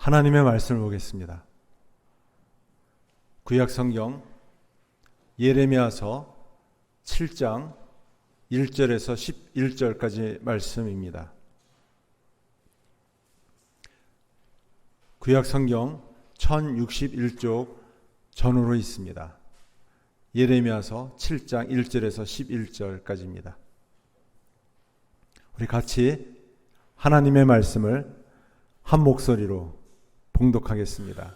하나님의 말씀을 보겠습니다. 구약 성경 예레미야서 7장 1절에서 11절까지 말씀입니다. 구약 성경 1061쪽 전후로 있습니다. 예레미야서 7장 1절에서 11절까지입니다. 우리 같이 하나님의 말씀을 한 목소리로 봉독하겠습니다.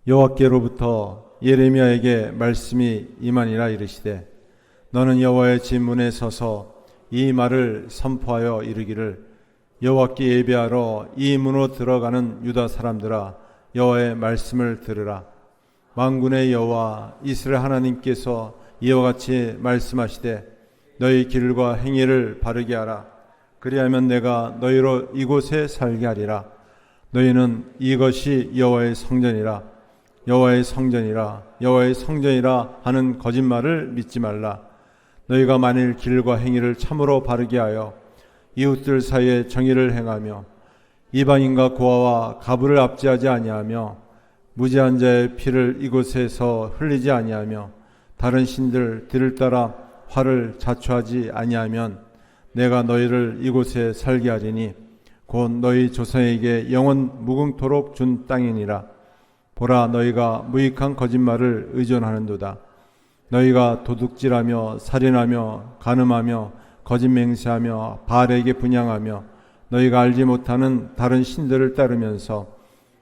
여호와께로부터 예레미야에게 말씀이 임하니라. 이르시되 너는 여호와의 집 문에 서서 이 말을 선포하여 이르기를 여호와께 예배하러 이 문으로 들어가는 유다 사람들아, 여호와의 말씀을 들으라. 만군의 여호와 이스라엘 하나님께서 이와 같이 말씀하시되 너희 길과 행위를 바르게 하라. 그리하면 내가 너희로 이곳에 살게 하리라. 너희는 이것이 여호와의 성전이라, 여호와의 성전이라, 여호와의 성전이라 하는 거짓말을 믿지 말라. 너희가 만일 길과 행위를 참으로 바르게 하여 이웃들 사이에 정의를 행하며 이방인과 고아와 가부를 압제하지 아니하며 무죄한 자의 피를 이곳에서 흘리지 아니하며 다른 신들을 따라 화를 자초하지 아니하면 내가 너희를 이곳에 살게 하리니 곧 너희 조상에게 영원 무궁토록 준 땅이니라. 보라, 너희가 무익한 거짓말을 의존하는도다. 너희가 도둑질하며 살인하며 간음하며 거짓 맹세하며 바알에게 분향하며 너희가 알지 못하는 다른 신들을 따르면서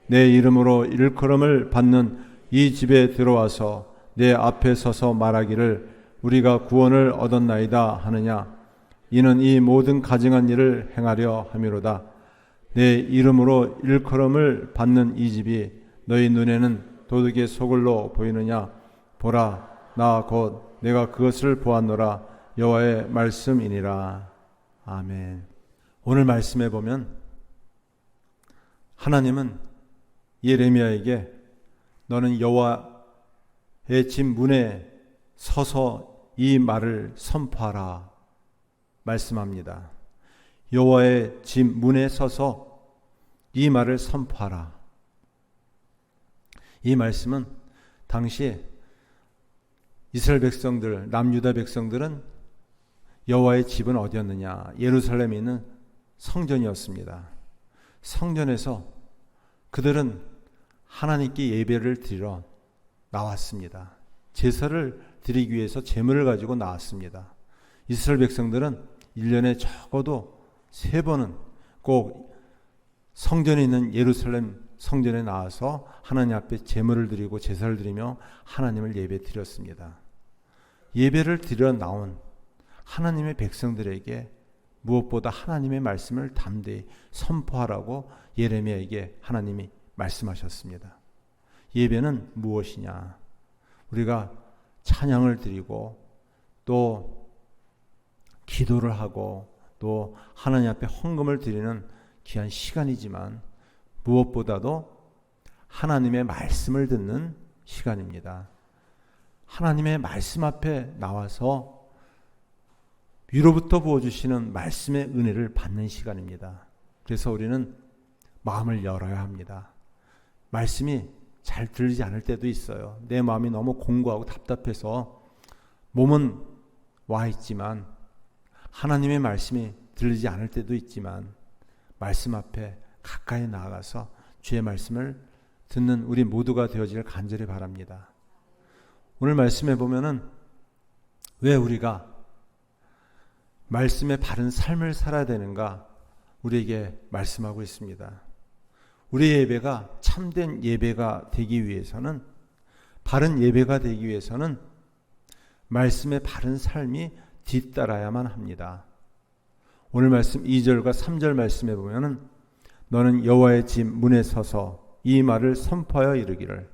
내 이름으로 일컬음을 받는 이 집에 들어와서 내 앞에 서서 말하기를 우리가 구원을 얻었나이다 하느냐. 이는 이 모든 가증한 일을 행하려 함이로다. 내 이름으로 일컬음을 받는 이 집이 너희 눈에는 도둑의 소굴로 보이느냐. 보라, 나 곧 내가 그것을 보았노라. 여호와의 말씀이니라. 아멘. 오늘 말씀에 보면 하나님은 예레미야에게 너는 여호와의 집 문에 서서 이 말을 선포하라 말씀합니다. 여호와의 집 문에 서서 이 말을 선포하라. 이 말씀은 당시 이스라엘 백성들, 남유다 백성들은 여호와의 집은 어디였느냐? 예루살렘에 있는 성전이었습니다. 성전에서 그들은 하나님께 예배를 드리러 나왔습니다. 제사를 드리기 위해서 제물을 가지고 나왔습니다. 이스라엘 백성들은 1년에 적어도 3번은 꼭 성전에 있는 예루살렘 성전에 나와서 하나님 앞에 제물을 드리고 제사를 드리며 하나님을 예배 드렸습니다. 예배를 드리러 나온 하나님의 백성들에게 무엇보다 하나님의 말씀을 담대히 선포하라고 예레미야에게 하나님이 말씀하셨습니다. 예배는 무엇이냐? 우리가 찬양을 드리고 또 기도를 하고 또 하나님 앞에 헌금을 드리는 귀한 시간이지만 무엇보다도 하나님의 말씀을 듣는 시간입니다. 하나님의 말씀 앞에 나와서 위로부터 부어주시는 말씀의 은혜를 받는 시간입니다. 그래서 우리는 마음을 열어야 합니다. 말씀이 잘 들리지 않을 때도 있어요. 내 마음이 너무 공고하고 답답해서 몸은 와 있지만 하나님의 말씀이 들리지 않을 때도 있지만 말씀 앞에 가까이 나아가서 주의 말씀을 듣는 우리 모두가 되어지길 간절히 바랍니다. 오늘 말씀에 보면은 왜 우리가 말씀의 바른 삶을 살아야 되는가 우리에게 말씀하고 있습니다. 우리의 예배가 참된 예배가 되기 위해서는, 바른 예배가 되기 위해서는 말씀의 바른 삶이 뒤따라야만 합니다. 오늘 말씀 2절과 3절 말씀에 보면은 너는 여호와의 집 문에 서서 이 말을 선포하여 이르기를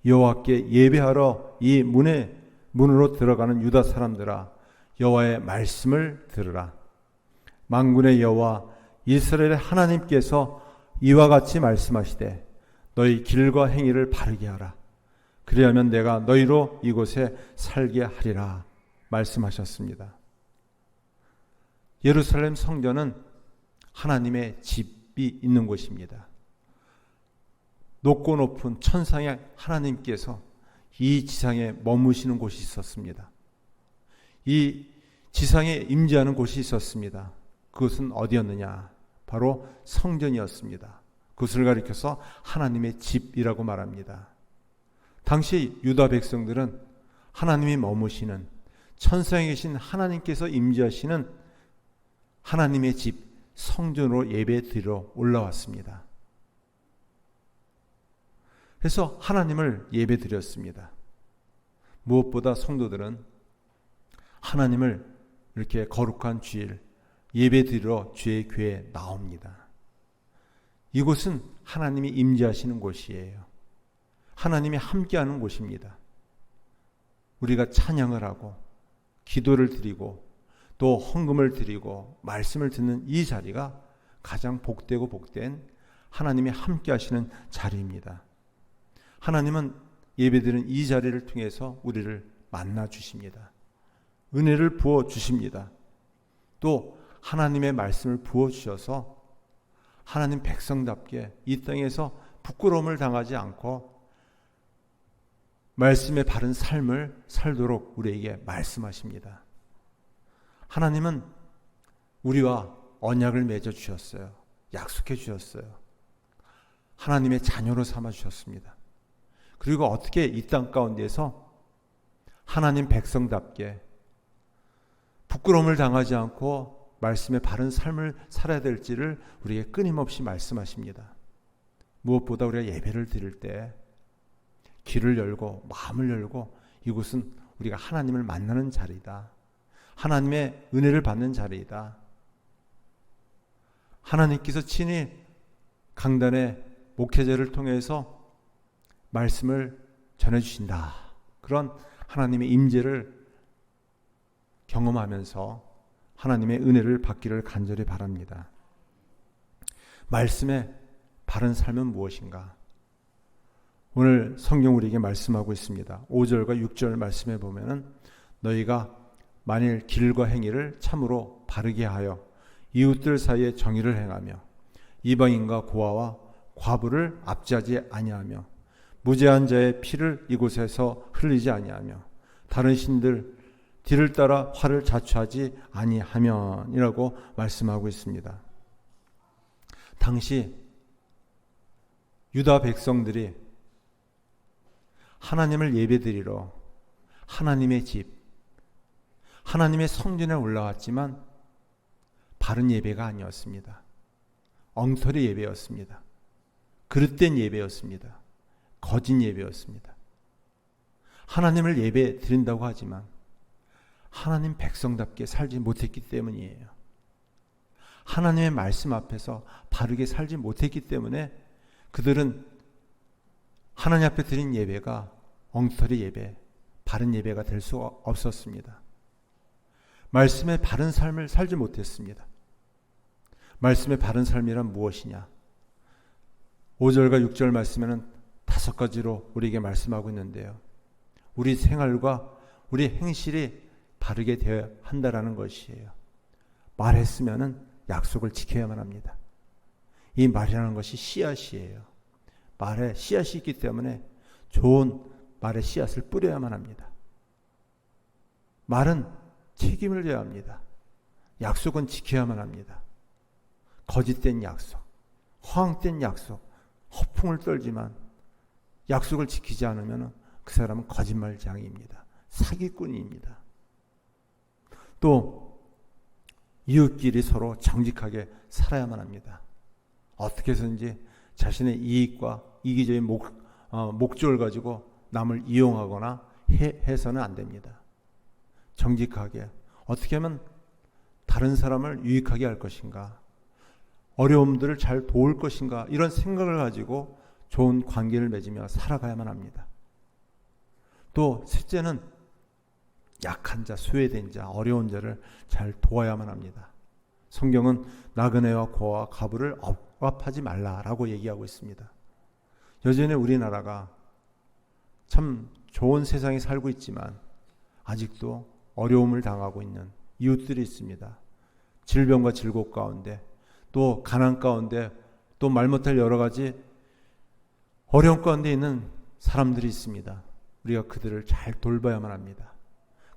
여호와께 예배하러 이 문으로 들어가는 유다 사람들아, 여호와의 말씀을 들으라. 만군의 여호와 이스라엘의 하나님께서 이와 같이 말씀하시되 너희 길과 행위를 바르게 하라. 그리하면 내가 너희로 이곳에 살게 하리라 말씀하셨습니다. 예루살렘 성전은 하나님의 집이 있는 곳입니다. 높고 높은 천상의 하나님께서 이 지상에 머무시는 곳이 있었습니다. 이 지상에 임재하는 곳이 있었습니다. 그것은 어디였느냐? 바로 성전이었습니다. 그것을 가리켜서 하나님의 집이라고 말합니다. 당시 유다 백성들은 하나님이 머무시는, 천상에 계신 하나님께서 임재하시는 하나님의 집 성전으로 예배드리러 올라왔습니다. 그래서 하나님을 예배드렸습니다. 무엇보다 성도들은 하나님을 이렇게 거룩한 주일 예배드리러 주의 교회에 나옵니다. 이곳은 하나님이 임재하시는 곳이에요. 하나님이 함께하는 곳입니다. 우리가 찬양을 하고 기도를 드리고 또 헌금을 드리고 말씀을 듣는 이 자리가 가장 복되고 복된 하나님이 함께하시는 자리입니다. 하나님은 예배드리는 이 자리를 통해서 우리를 만나 주십니다. 은혜를 부어 주십니다. 또 하나님의 말씀을 부어 주셔서 하나님 백성답게 이 땅에서 부끄러움을 당하지 않고 말씀의 바른 삶을 살도록 우리에게 말씀하십니다. 하나님은 우리와 언약을 맺어 주셨어요. 약속해 주셨어요. 하나님의 자녀로 삼아 주셨습니다. 그리고 어떻게 이 땅 가운데서 하나님 백성답게 부끄러움을 당하지 않고 말씀의 바른 삶을 살아야 될지를 우리에게 끊임없이 말씀하십니다. 무엇보다 우리가 예배를 드릴 때 귀를 열고 마음을 열고 이곳은 우리가 하나님을 만나는 자리다. 하나님의 은혜를 받는 자리이다. 하나님께서 친히 강단의 목회자를 통해서 말씀을 전해주신다. 그런 하나님의 임재를 경험하면서 하나님의 은혜를 받기를 간절히 바랍니다. 말씀의 바른 삶은 무엇인가? 오늘 성경 우리에게 말씀하고 있습니다. 5절과 6절 말씀에 보면은 너희가 만일 길과 행위를 참으로 바르게 하여 이웃들 사이에 정의를 행하며 이방인과 고아와 과부를 압제하지 아니하며 무죄한 자의 피를 이곳에서 흘리지 아니하며 다른 신들 뒤를 따라 화를 자초하지 아니하면이라고 말씀하고 있습니다. 당시 유다 백성들이 하나님을 예배드리러 하나님의 집, 하나님의 성전에 올라왔지만 바른 예배가 아니었습니다. 엉터리 예배였습니다. 그릇된 예배였습니다. 거짓 예배였습니다. 하나님을 예배 드린다고 하지만 하나님 백성답게 살지 못했기 때문이에요. 하나님의 말씀 앞에서 바르게 살지 못했기 때문에 그들은 하나님 앞에 드린 예배가 엉터리 예배, 바른 예배가 될 수 없었습니다. 말씀의 바른 삶을 살지 못했습니다. 말씀의 바른 삶이란 무엇이냐? 5절과 6절 말씀에는 5가지로 우리에게 말씀하고 있는데요. 우리 생활과 우리 행실이 바르게 되어야 한다라는 것이에요. 말했으면은 약속을 지켜야만 합니다. 이 말이라는 것이 씨앗이에요. 말에 씨앗이 있기 때문에 좋은 말의 씨앗을 뿌려야만 합니다. 말은 책임을 져야 합니다. 약속은 지켜야만 합니다. 거짓된 약속, 허황된 약속, 허풍을 떨지만 약속을 지키지 않으면 그 사람은 거짓말장이입니다. 사기꾼입니다. 또 이웃끼리 서로 정직하게 살아야만 합니다. 어떻게 해서든지 자신의 이익과 이기적인 목적을 가지고 남을 이용하거나 해서는 안 됩니다. 정직하게 어떻게 하면 다른 사람을 유익하게 할 것인가, 어려움들을 잘 도울 것인가, 이런 생각을 가지고 좋은 관계를 맺으며 살아가야만 합니다. 또 셋째는 약한 자, 소외된 자, 어려운 자를 잘 도와야만 합니다. 성경은 나그네와 고아와 과부를 억압하지 말라라고 얘기하고 있습니다. 여전히 우리나라가 참 좋은 세상에 살고 있지만 아직도 어려움을 당하고 있는 이웃들이 있습니다. 질병과 질곡 가운데, 또 가난 가운데, 또 말 못할 여러 가지 어려운 가운데 있는 사람들이 있습니다. 우리가 그들을 잘 돌봐야만 합니다.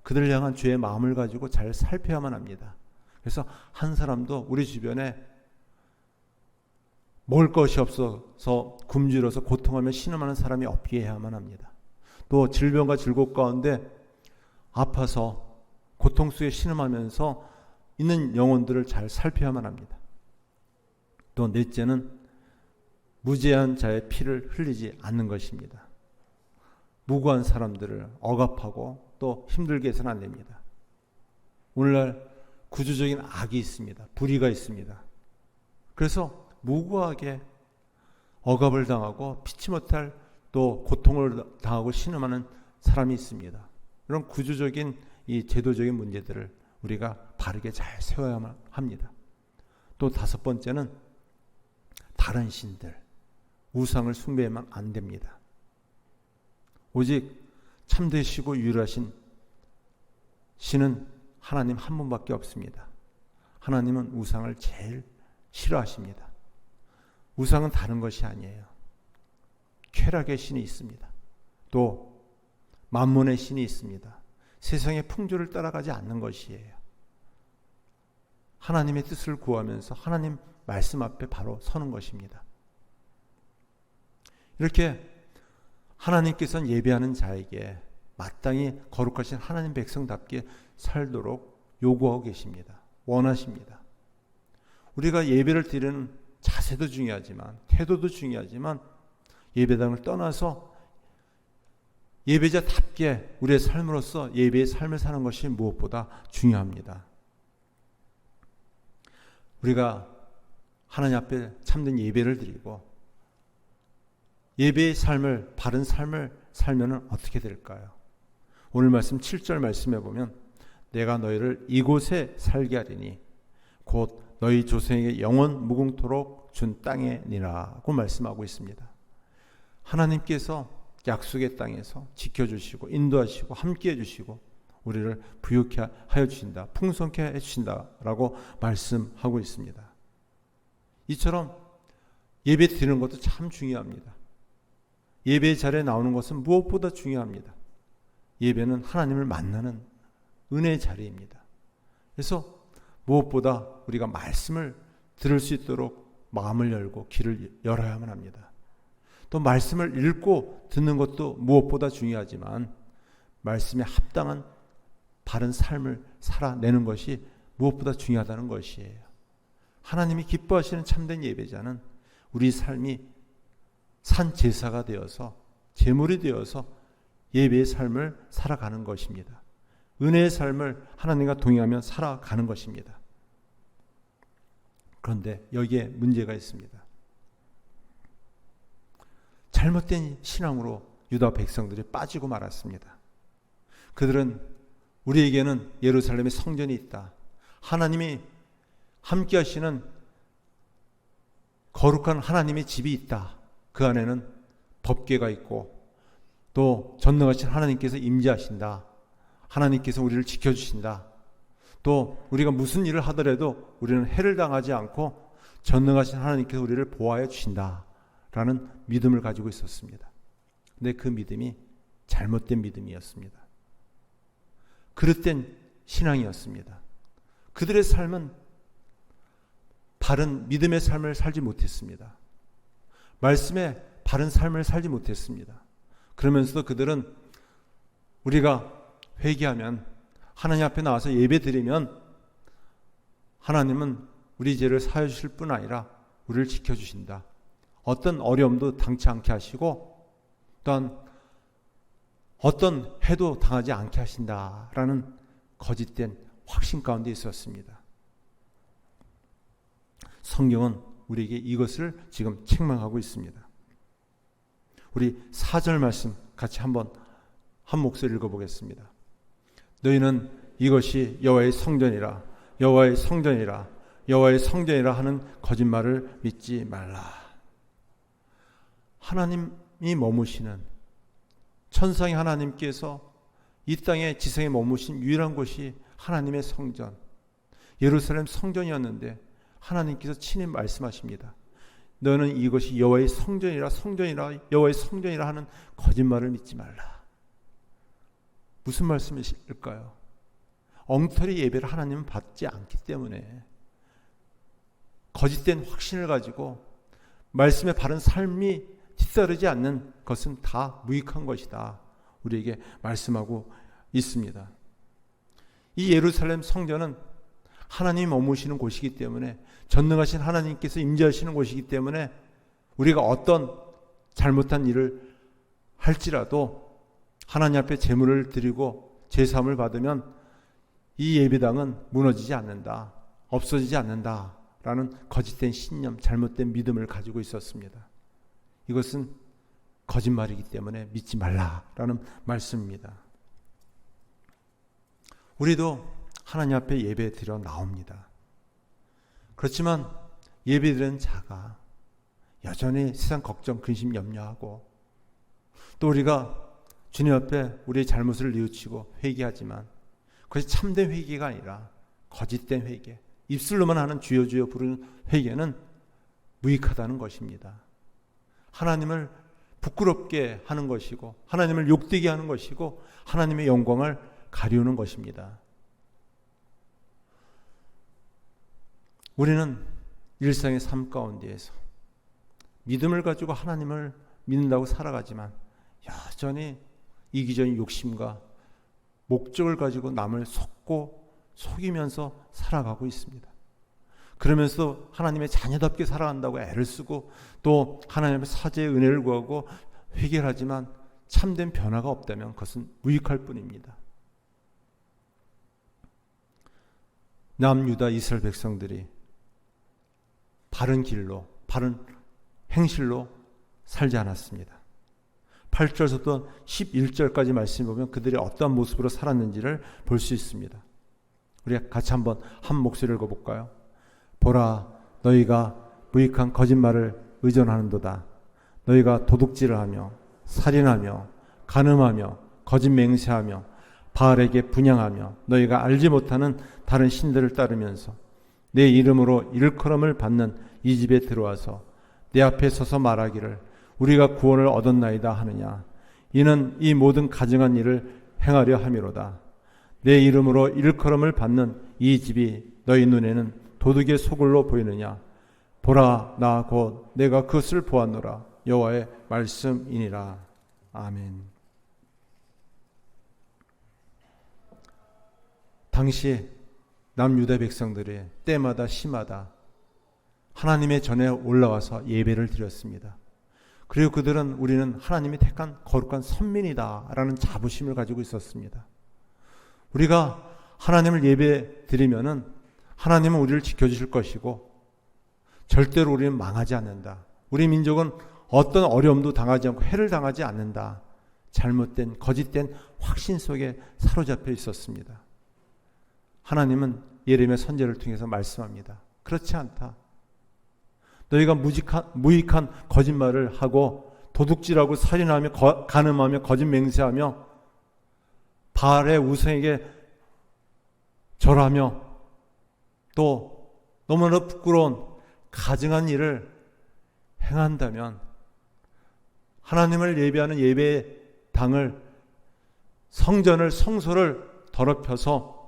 그들을 향한 죄의 마음을 가지고 잘 살펴야만 합니다. 그래서 한 사람도 우리 주변에 먹을 것이 없어서 굶주려서 고통하며 신음하는 사람이 없게 해야만 합니다. 또 질병과 질곡 가운데 아파서 고통 속에 신음하면서 있는 영혼들을 잘 살펴야만 합니다. 또 넷째는 무죄한 자의 피를 흘리지 않는 것입니다. 무고한 사람들을 억압하고 또 힘들게 해서는 안 됩니다. 오늘날 구조적인 악이 있습니다. 불의가 있습니다. 그래서 무고하게 억압을 당하고 피치 못할 또 고통을 당하고 신음하는 사람이 있습니다. 이런 구조적인 이 제도적인 문제들을 우리가 바르게 잘 세워야만 합니다. 또 다섯 번째는 다른 신들, 우상을 숭배하면 안 됩니다. 오직 참되시고 유일하신 신은 하나님 한 분밖에 없습니다. 하나님은 우상을 제일 싫어하십니다. 우상은 다른 것이 아니에요. 쾌락의 신이 있습니다. 또 만몬의 신이 있습니다. 세상의 풍조를 따라가지 않는 것이에요. 하나님의 뜻을 구하면서 하나님 말씀 앞에 바로 서는 것입니다. 이렇게 하나님께서는 예배하는 자에게 마땅히 거룩하신 하나님 백성답게 살도록 요구하고 계십니다. 원하십니다. 우리가 예배를 드리는 자세도 중요하지만 태도도 중요하지만 예배당을 떠나서 예배자답게 우리의 삶으로서 예배의 삶을 사는 것이 무엇보다 중요합니다. 우리가 하나님 앞에 참된 예배를 드리고 예배의 삶을, 바른 삶을 살면 어떻게 될까요? 오늘 말씀 7절 말씀해 보면 내가 너희를 이곳에 살게 하리니 곧 너희 조상에게 영원 무궁토록 준 땅에니라고 말씀하고 있습니다. 하나님께서 약속의 땅에서 지켜주시고 인도하시고 함께해 주시고 우리를 부유케 하여 주신다, 풍성케 해 주신다라고 말씀하고 있습니다. 이처럼 예배 드리는 것도 참 중요합니다. 예배 자리에 나오는 것은 무엇보다 중요합니다. 예배는 하나님을 만나는 은혜의 자리입니다. 그래서 무엇보다 우리가 말씀을 들을 수 있도록 마음을 열고 귀를 열어야만 합니다. 또 말씀을 읽고 듣는 것도 무엇보다 중요하지만 말씀에 합당한 바른 삶을 살아내는 것이 무엇보다 중요하다는 것이에요. 하나님이 기뻐하시는 참된 예배자는 우리 삶이 산 제사가 되어서 제물이 되어서 예배의 삶을 살아가는 것입니다. 은혜의 삶을 하나님과 동행하며 살아가는 것입니다. 그런데 여기에 문제가 있습니다. 잘못된 신앙으로 유다 백성들이 빠지고 말았습니다. 그들은 우리에게는 예루살렘에 성전이 있다. 하나님이 함께 하시는 거룩한 하나님의 집이 있다. 그 안에는 법궤가 있고 또 전능하신 하나님께서 임재하신다. 하나님께서 우리를 지켜주신다. 또 우리가 무슨 일을 하더라도 우리는 해를 당하지 않고 전능하신 하나님께서 우리를 보호하여 주신다. 라는 믿음을 가지고 있었습니다. 근데 그 믿음이 잘못된 믿음이었습니다. 그릇된 신앙이었습니다. 그들의 삶은 바른 믿음의 삶을 살지 못했습니다. 말씀에 바른 삶을 살지 못했습니다. 그러면서도 그들은 우리가 회개하면 하나님 앞에 나와서 예배 드리면 하나님은 우리 죄를 사해 주실 뿐 아니라 우리를 지켜주신다. 어떤 어려움도 당치 않게 하시고 또한 어떤 해도 당하지 않게 하신다라는 거짓된 확신 가운데 있었습니다. 성경은 우리에게 이것을 지금 책망하고 있습니다. 우리 4절 말씀 같이 한번 한 목소리 읽어보겠습니다. 너희는 이것이 여호와의 성전이라 여호와의 성전이라 여호와의 성전이라 하는 거짓말을 믿지 말라. 하나님이 머무시는 천상의 하나님께서 이 땅에 지성에 머무신 유일한 곳이 하나님의 성전 예루살렘 성전이었는데 하나님께서 친히 말씀하십니다. 너는 이것이 여호와의 성전이라 여호와의 성전이라 하는 거짓말을 믿지 말라. 무슨 말씀이실까요? 엉터리 예배를 하나님은 받지 않기 때문에 거짓된 확신을 가지고 말씀의 바른 삶이 뒤따르지 않는 것은 다 무익한 것이다. 우리에게 말씀하고 있습니다. 이 예루살렘 성전은 하나님이 머무시는 곳이기 때문에, 전능하신 하나님께서 임재하시는 곳이기 때문에 우리가 어떤 잘못한 일을 할지라도 하나님 앞에 제물을 드리고 제사함을 받으면 이 예배당은 무너지지 않는다, 없어지지 않는다 라는 거짓된 신념, 잘못된 믿음을 가지고 있었습니다. 이것은 거짓말이기 때문에 믿지 말라라는 말씀입니다. 우리도 하나님 앞에 예배 드려 나옵니다. 그렇지만 예배드리는 자가 여전히 세상 걱정, 근심, 염려하고, 또 우리가 주님 앞에 우리의 잘못을 뉘우치고 회개하지만 그것이 참된 회개가 아니라 거짓된 회개, 입술로만 하는 주여 주여 부르는 회개는 무익하다는 것입니다. 하나님을 부끄럽게 하는 것이고, 하나님을 욕되게 하는 것이고, 하나님의 영광을 가리우는 것입니다. 우리는 일상의 삶 가운데에서 믿음을 가지고 하나님을 믿는다고 살아가지만 여전히 이기적인 욕심과 목적을 가지고 남을 속이면서 살아가고 있습니다. 그러면서 하나님의 자녀답게 살아간다고 애를 쓰고 또 하나님의 사죄의 은혜를 구하고 회개를 하지만 참된 변화가 없다면 그것은 무익할 뿐입니다. 남유다 이스라엘 백성들이 바른 길로, 바른 행실로 살지 않았습니다. 8절부터 11절까지 말씀 보면 그들이 어떠한 모습으로 살았는지를 볼 수 있습니다. 우리 같이 한번 한 목소리를 읽어볼까요? 보라, 너희가 무익한 거짓말을 의존하는도다. 너희가 도둑질을 하며 살인하며 간음하며 거짓 맹세하며 바알에게 분향하며 너희가 알지 못하는 다른 신들을 따르면서 내 이름으로 일컬음을 받는 이 집에 들어와서 내 앞에 서서 말하기를 우리가 구원을 얻었나이다 하느냐. 이는 이 모든 가증한 일을 행하려 함이로다. 내 이름으로 일컬음을 받는 이 집이 너희 눈에는 도둑의 소굴로 보이느냐. 보라, 나 곧 내가 그것을 보았노라. 여호와의 말씀이니라. 아멘. 당시 남유다 백성들이 때마다 시마다 하나님의 전에 올라와서 예배를 드렸습니다. 그리고 그들은 우리는 하나님이 택한 거룩한 선민이다 라는 자부심을 가지고 있었습니다. 우리가 하나님을 예배 드리면은 하나님은 우리를 지켜주실 것이고 절대로 우리는 망하지 않는다. 우리 민족은 어떤 어려움도 당하지 않고 해를 당하지 않는다. 잘못된 거짓된 확신 속에 사로잡혀 있었습니다. 하나님은 예레미야 선지자를 통해서 말씀합니다. 그렇지 않다. 너희가 무익한 거짓말을 하고 도둑질하고 살인하며 간음하며 거짓 맹세하며 바알의 우상에게 절하며 또 너무나 부끄러운 가증한 일을 행한다면 하나님을 예배하는 예배당을, 성전을, 성소를 더럽혀서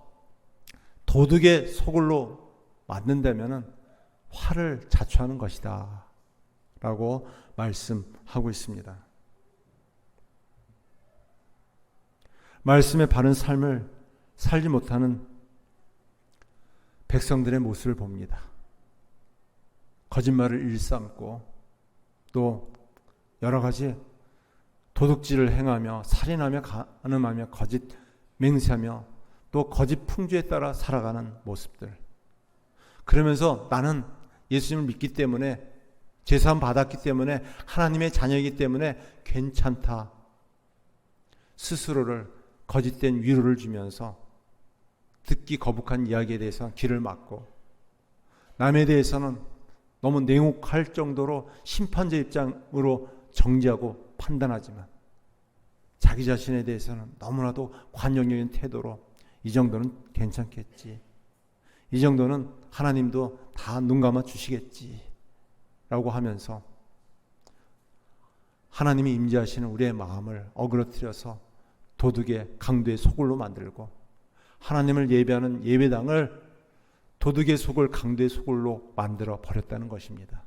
도둑의 소굴로 만든다면 화를 자초하는 것이다 라고 말씀하고 있습니다. 말씀의 바른 삶을 살지 못하는 백성들의 모습을 봅니다. 거짓말을 일삼고 또 여러 가지 도둑질을 행하며 살인하며 간음하며 거짓 맹세하며 또 거짓 풍조에 따라 살아가는 모습들. 그러면서 나는 예수님을 믿기 때문에, 제사함 받았기 때문에, 하나님의 자녀이기 때문에 괜찮다. 스스로를 거짓된 위로를 주면서 듣기 거북한 이야기에 대해서 귀를 막고, 남에 대해서는 너무 냉혹할 정도로 심판자 입장으로 정죄하고 판단하지만 자기 자신에 대해서는 너무나도 관용적인 태도로 이 정도는 괜찮겠지, 이 정도는 하나님도 다 눈 감아 주시겠지, 라고 하면서 하나님이 임재하시는 우리의 마음을 어그러뜨려서 도둑의 강도의 소굴로 만들고, 하나님을 예배하는 예배당을 도둑의 소굴, 강도의 소굴로 만들어 버렸다는 것입니다.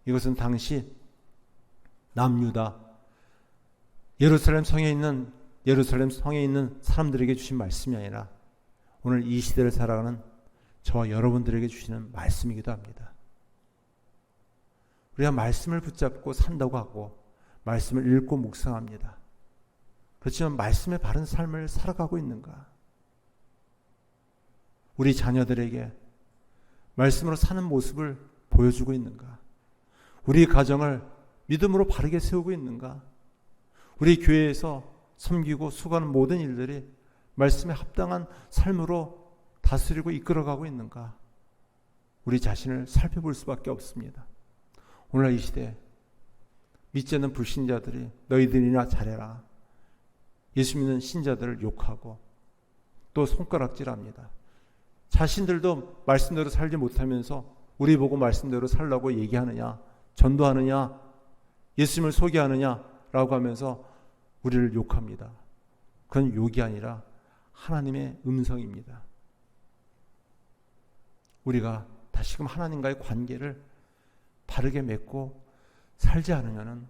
이것은 당시 남유다 예루살렘 성에 있는 사람들에게 주신 말씀이 아니라 오늘 이 시대를 살아가는 저와 여러분들에게 주시는 말씀이기도 합니다. 우리가 말씀을 붙잡고 산다고 하고 말씀을 읽고 묵상합니다. 그렇지만 말씀의 바른 삶을 살아가고 있는가? 우리 자녀들에게 말씀으로 사는 모습을 보여주고 있는가? 우리 가정을 믿음으로 바르게 세우고 있는가? 우리 교회에서 섬기고 수고하는 모든 일들이 말씀에 합당한 삶으로 다스리고 이끌어가고 있는가? 우리 자신을 살펴볼 수밖에 없습니다. 오늘날 이 시대에 믿지 않는 불신자들이 너희들이나 잘해라, 예수 믿는 신자들을 욕하고 또 손가락질합니다. 자신들도 말씀대로 살지 못하면서 우리 보고 말씀대로 살라고 얘기하느냐, 전도하느냐, 예수님을 소개하느냐라고 하면서 우리를 욕합니다. 그건 욕이 아니라 하나님의 음성입니다. 우리가 다시금 하나님과의 관계를 바르게 맺고 살지 않으면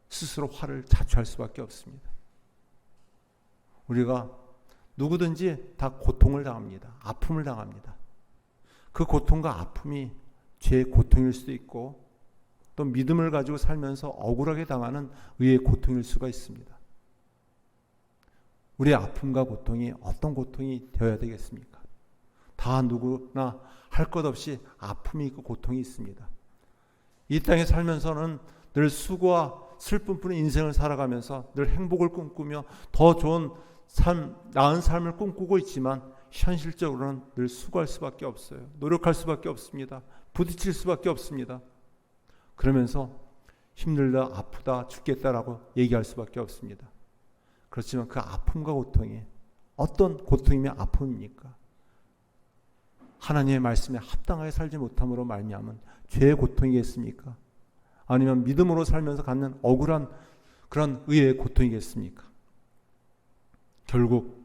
스스로 화를 자초할 수밖에 없습니다. 우리가 누구든지 다 고통을 당합니다. 아픔을 당합니다. 그 고통과 아픔이 죄의 고통일 수도 있고 또 믿음을 가지고 살면서 억울하게 당하는 의의 고통일 수가 있습니다. 우리의 아픔과 고통이 어떤 고통이 되어야 되겠습니까? 다 누구나 할 것 없이 아픔이 있고 고통이 있습니다. 이 땅에 살면서는 늘 수고와 슬픔뿐인 인생을 살아가면서 늘 행복을 꿈꾸며 더 좋은 삶, 나은 삶을 꿈꾸고 있지만 현실적으로는 늘 수고할 수밖에 없어요. 노력할 수밖에 없습니다. 부딪힐 수밖에 없습니다. 그러면서 힘들다, 아프다, 죽겠다라고 얘기할 수밖에 없습니다. 그렇지만 그 아픔과 고통이 어떤 고통이며 아픔입니까? 하나님의 말씀에 합당하게 살지 못함으로 말미암은 죄의 고통이겠습니까? 아니면 믿음으로 살면서 갖는 억울한 그런 의의 고통이겠습니까? 결국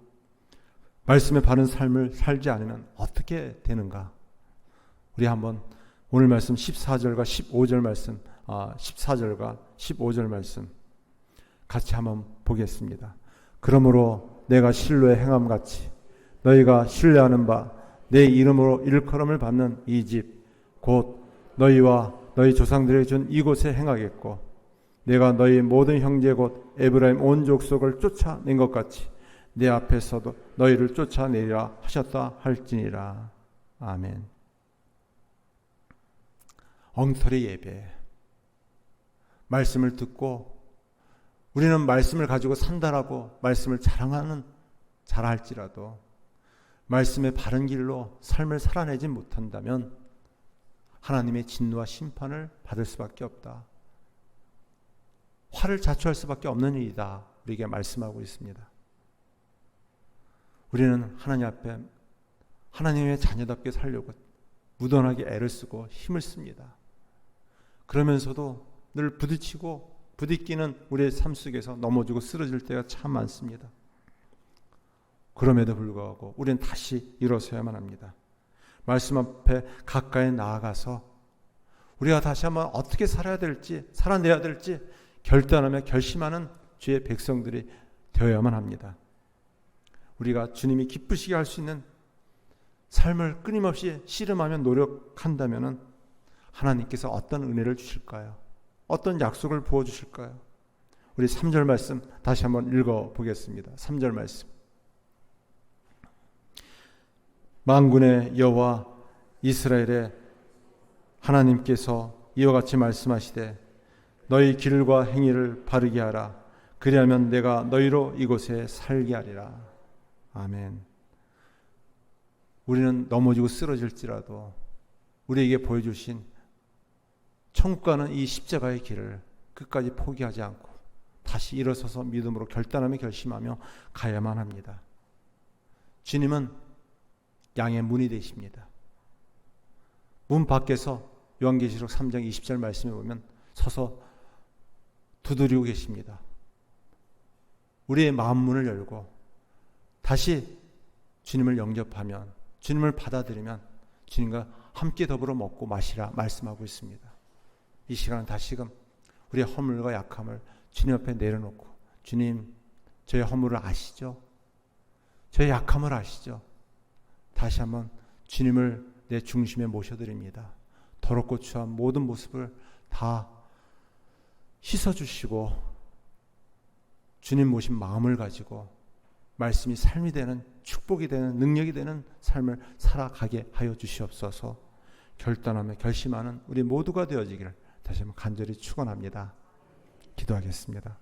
말씀의 바른 삶을 살지 않으면 어떻게 되는가? 우리 한번 오늘 말씀 14절과 15절 말씀, 14절과 15절 말씀 같이 한번 보겠습니다. 그러므로 내가 실로의 행함같이 너희가 신뢰하는 바 내 이름으로 일컬음을 받는 이 집 곧 너희와 너희 조상들에게 준 이곳에 행하겠고 내가 너희 모든 형제 곧 에브라임 온 족속을 쫓아낸 것 같이 내 앞에서도 너희를 쫓아내리라 하셨다 할지니라. 아멘. 엉터리 예배, 말씀을 듣고 우리는 말씀을 가지고 산다라고 말씀을 자랑할지라도 말씀의 바른 길로 삶을 살아내지 못한다면 하나님의 진노와 심판을 받을 수밖에 없다. 화를 자초할 수밖에 없는 일이다. 우리에게 말씀하고 있습니다. 우리는 하나님 앞에 하나님의 자녀답게 살려고 무던하게 애를 쓰고 힘을 씁니다. 그러면서도 늘 부딪히는 우리의 삶 속에서 넘어지고 쓰러질 때가 참 많습니다. 그럼에도 불구하고 우리는 다시 일어서야만 합니다. 말씀 앞에 가까이 나아가서 우리가 다시 한번 어떻게 살아내야 될지 결단하며 결심하는 주의 백성들이 되어야만 합니다. 우리가 주님이 기쁘시게 할 수 있는 삶을 끊임없이 씨름하며 노력한다면 하나님께서 어떤 은혜를 주실까요? 어떤 약속을 부어주실까요? 우리 3절 말씀 다시 한번 읽어보겠습니다. 3절 말씀. 만군의 여호와 이스라엘의 하나님께서 이와 같이 말씀하시되 너희 길과 행위를 바르게 하라. 그리하면 내가 너희로 이곳에 살게 하리라. 아멘. 우리는 넘어지고 쓰러질지라도 우리에게 보여주신 천국 가는 이 십자가의 길을 끝까지 포기하지 않고 다시 일어서서 믿음으로 결단하며 결심하며 가야만 합니다. 주님은 양의 문이 되십니다. 문 밖에서 요한계시록 3장 20절 말씀에 보면 서서 두드리고 계십니다. 우리의 마음 문을 열고 다시 주님을 영접하면, 주님을 받아들이면 주님과 함께 더불어 먹고 마시라 말씀하고 있습니다. 이 시간은 다시금 우리의 허물과 약함을 주님 앞에 내려놓고, 주님, 저의 허물을 아시죠? 저의 약함을 아시죠? 다시 한번 주님을 내 중심에 모셔드립니다. 더럽고 추한 모든 모습을 다 씻어주시고 주님 모신 마음을 가지고 말씀이 삶이 되는, 축복이 되는, 능력이 되는 삶을 살아가게 하여 주시옵소서. 결단하며 결심하는 우리 모두가 되어지기를 다시 한번 간절히 축원합니다. 기도하겠습니다.